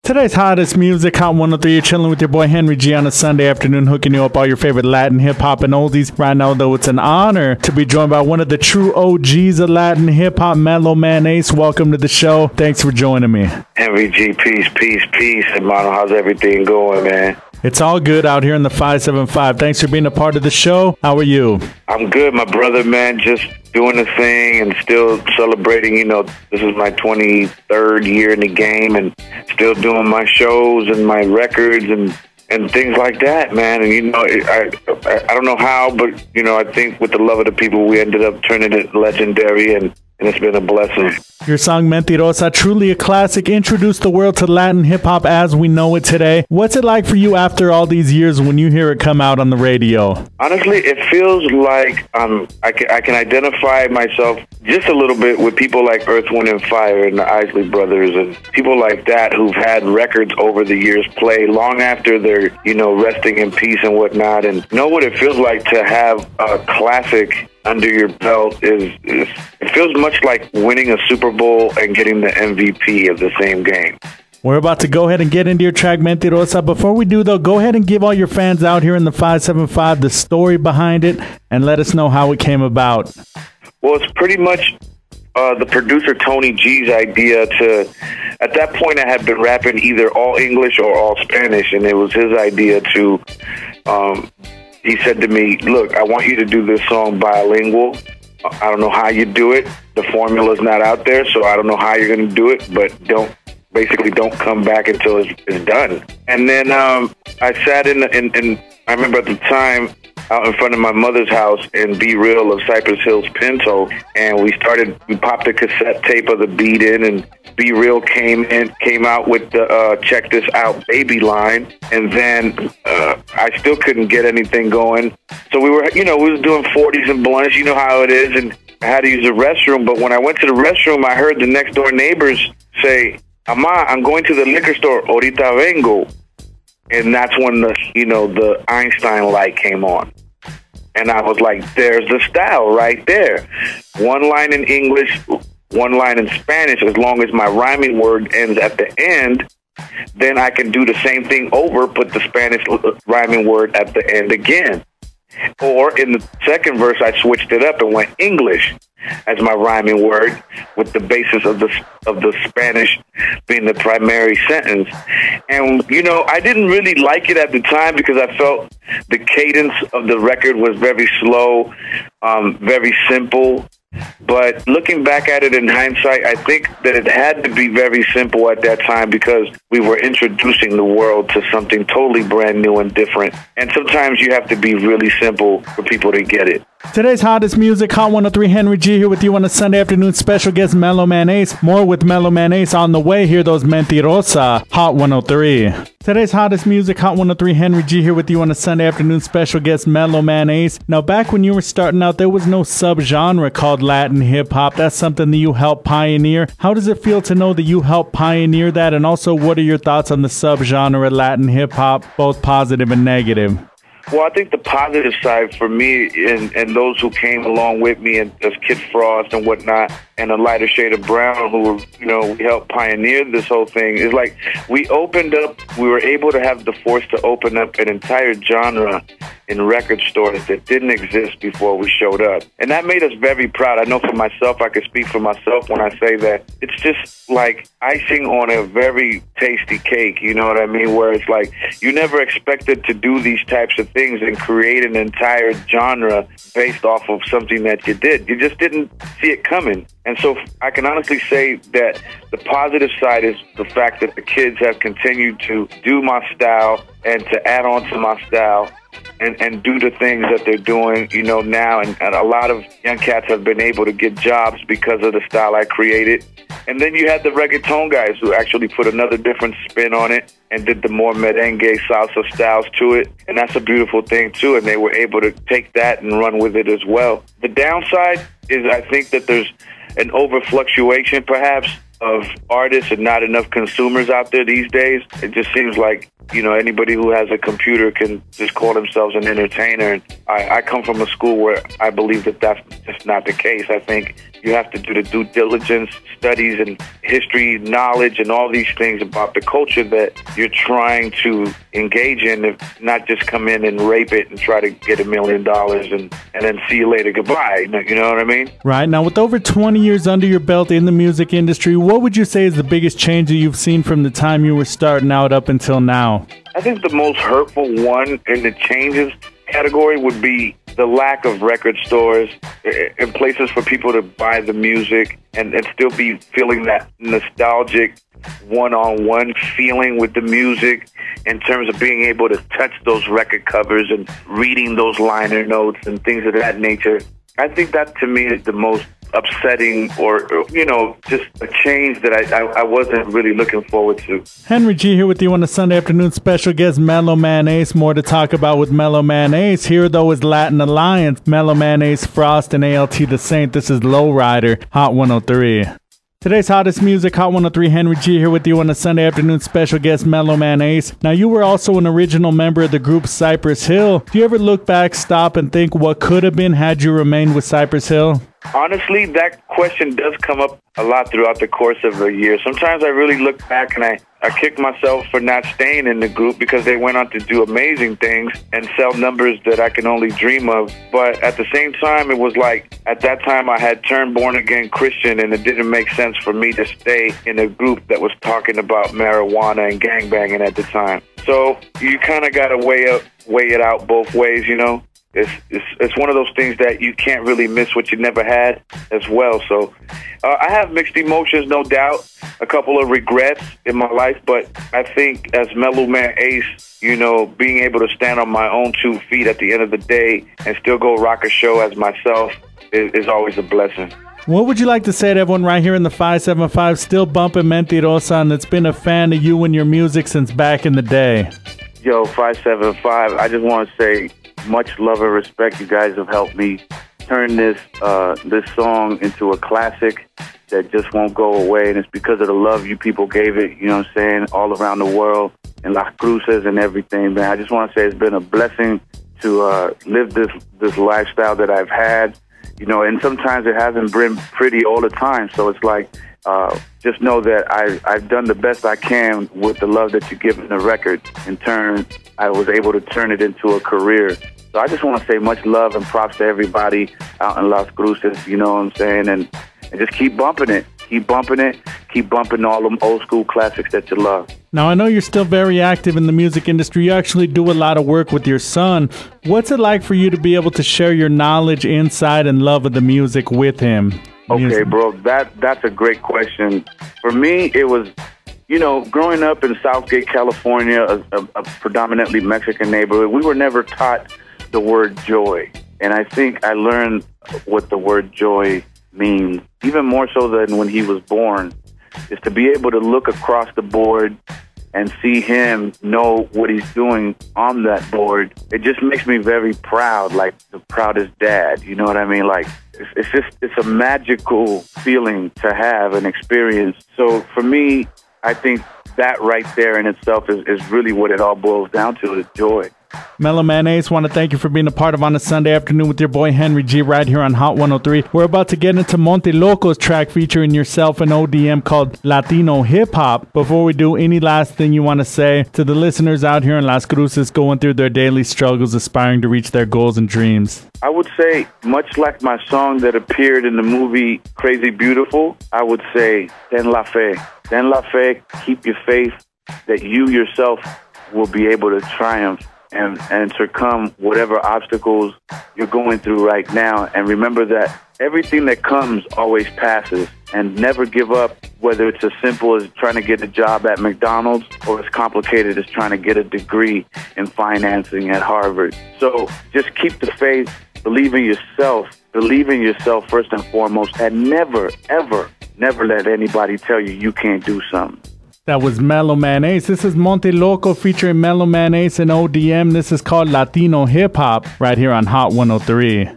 Today's hottest music, Hot 103. You're chilling with your boy Henry G on a Sunday afternoon, hooking you up all your favorite Latin, hip-hop, and oldies. Right now, though, it's an honor to be joined by one of the true OGs of Latin hip-hop, Mellow Man Ace. Welcome to the show. Thanks for joining me. Henry G, peace, peace, peace. Hermano, how's everything going, man? It's all good out here in the 575. Thanks for being a part of the show. How are you? I'm good, my brother, man. Just doing the thing and still celebrating. You know, this is my 23rd year in the game and still doing my shows and my records and things like that, man. And, you know, I don't know how, but, you know, I think with the love of the people, we ended up turning it legendary, and it's been a blessing. Your song Mentirosa, truly a classic, introduced the world to Latin hip-hop as we know it today. What's it like for you after all these years when you hear it come out on the radio? Honestly, it feels like I can identify myself just a little bit with people like Earth, Wind, and Fire and the Isley Brothers and people like that who've had records over the years play long after they're, you know, resting in peace and whatnot, and know what it feels like to have a classic under your belt. It feels much like winning a Super Bowl and getting the MVP of the same game. We're about to go ahead and get into your track, Mentirosa. Before we do, though, go ahead and give all your fans out here in the 575 the story behind it and let us know how it came about. Well, it's pretty much the producer Tony G's idea to, at that point I had been rapping either all English or all Spanish, and it was his idea to, he said to me, look, I want you to do this song bilingual. I don't know how you do it. The formula's not out there, so I don't know how you're going to do it, but don't come back until it's done. And then I sat in I remember at the time, out in front of my mother's house in Be Real of Cypress Hills, Pinto, and we popped a cassette tape of the beat in, and Be Real came out with the Check This Out Baby line, and then I still couldn't get anything going. So we was doing 40s and blunts, you know how it is, and I had to use the restroom, but when I went to the restroom, I heard the next door neighbors say, "Ama, I'm going to the liquor store, ahorita vengo." And that's when the Einstein light came on. And I was like, there's the style right there. One line in English, one line in Spanish. As long as my rhyming word ends at the end, then I can do the same thing over, put the Spanish rhyming word at the end again. Or in the second verse, I switched it up and went English as my rhyming word, with the basis of the Spanish being the primary sentence. And, you know, I didn't really like it at the time because I felt the cadence of the record was very slow, very simple. But looking back at it in hindsight, I think that it had to be very simple at that time because we were introducing the world to something totally brand new and different. And sometimes you have to be really simple for people to get it. Today's hottest music, Hot 103, Henry G here with you on a Sunday afternoon. Special guest Mellow Man Ace. More with Mellow Man Ace on the way. Hear those Mentirosa, Hot 103. Today's hottest music, Hot 103, Henry G here with you on a Sunday afternoon. Special guest Mellow Man Ace. Now, back when you were starting out, there was no subgenre called Latin hip-hop. That's something that you helped pioneer. How does it feel to know that you helped pioneer that? And also, what are your thoughts on the subgenre Latin hip-hop, both positive and negative? Well, I think the positive side for me and those who came along with me, and as Kid Frost and whatnot, and a lighter shade of brown, who were, we helped pioneer this whole thing, is like we were able to have the force to open up an entire genre in record stores that didn't exist before we showed up. And that made us very proud. I know for myself, I can speak for myself when I say that it's just like icing on a very tasty cake, you know what I mean? Where it's like you never expected to do these types of things and create an entire genre based off of something that you did. You just didn't see it coming. And so I can honestly say that the positive side is the fact that the kids have continued to do my style and to add on to my style and do the things that they're doing, now. And a lot of young cats have been able to get jobs because of the style I created. And then you had the reggaeton guys who actually put another different spin on it and did the more merengue salsa styles to it. And that's a beautiful thing, too. And they were able to take that and run with it as well. The downside is I think that there's an overfluctuation, perhaps, of artists and not enough consumers out there these days. It just seems like anybody who has a computer can just call themselves an entertainer. And I come from a school where I believe that that's just not the case. I think you have to do the due diligence, studies and history, knowledge, and all these things about the culture that you're trying to engage in, if not just come in and rape it and try to get $1 million and then see you later, goodbye. You know what I mean? Right. Now, with over 20 years under your belt in the music industry, what would you say is the biggest change that you've seen from the time you were starting out up until now? I think the most hurtful one in the changes category would be the lack of record stores and places for people to buy the music and still be feeling that nostalgic one-on-one feeling with the music in terms of being able to touch those record covers and reading those liner notes and things of that nature. I think that to me is the most upsetting or just a change that I wasn't really looking forward to. Henry G here with you on the Sunday afternoon special guest Mellow Man Ace. More to talk about with Mellow Man Ace. Here though is Latin Alliance, Mellow Man Ace, Frost, and ALT the Saint. This is Lowrider, Hot 103. Today's hottest music, Hot 103, Henry G here with you on the Sunday afternoon special guest Mellow Man Ace. Now, you were also an original member of the group Cypress Hill. Do you ever look back, stop, and think what could have been had you remained with Cypress Hill? Honestly, that question does come up a lot throughout the course of a year. Sometimes I really look back and I kick myself for not staying in the group because they went on to do amazing things and sell numbers that I can only dream of. But at the same time, it was like at that time I had turned born-again Christian and it didn't make sense for me to stay in a group that was talking about marijuana and gangbanging at the time. So you kind of got to weigh it out both ways, It's one of those things that you can't really miss what you never had as well. So I have mixed emotions, no doubt, a couple of regrets in my life. But I think as Mellow Man Ace, being able to stand on my own 2 feet at the end of the day and still go rock a show as myself is always a blessing. What would you like to say to everyone right here in the 575 still bumping Mentirosa and that's been a fan of you and your music since back in the day? Yo, 575, I just want to say much love and respect. You guys have helped me turn this song into a classic that just won't go away, and it's because of the love you people gave it, all around the world, and Las Cruces and everything, man. I just want to say it's been a blessing to live this lifestyle that I've had, and sometimes it hasn't been pretty all the time, so it's like, just know that I've done the best I can with the love that you give in the record. In turn, I was able to turn it into a career. So I just want to say much love and props to everybody out in Las Cruces, you know what I'm saying? And just keep bumping it. Keep bumping it. Keep bumping all them old school classics that you love. Now, I know you're still very active in the music industry. You actually do a lot of work with your son. What's it like for you to be able to share your knowledge, insight, and love of the music with him? Okay, bro, that's a great question. For me, it was, growing up in Southgate, California, a predominantly Mexican neighborhood, we were never taught the word joy. And I think I learned what the word joy means, even more so than when he was born, is to be able to look across the board and see him know what he's doing on that board. It just makes me very proud, like the proudest dad, you know what I mean? Like, it's a magical feeling to have and experience. So for me, I think that right there in itself is really what it all boils down to, is joy. Mellow Man Ace, want to thank you for being a part of On a Sunday Afternoon with your boy Henry G right here on Hot 103. We're about to get into Monte Loco's track featuring yourself and ODM called Latino Hip Hop. Before we do, any last thing you want to say to the listeners out here in Las Cruces going through their daily struggles, aspiring to reach their goals and dreams? I would say, much like my song that appeared in the movie Crazy Beautiful, I would say, ten la fe. Ten la fe, keep your faith that you yourself will be able to triumph and succumb whatever obstacles you're going through right now. And remember that everything that comes always passes, and never give up, whether it's as simple as trying to get a job at McDonald's or as complicated as trying to get a degree in financing at Harvard. So just keep the faith, believe in yourself first and foremost, and never, ever, never let anybody tell you you can't do something. That was Mellow Man Ace. This is Monte Loco featuring Mellow Man Ace and ODM. This is called Latino Hip Hop right here on Hot 103.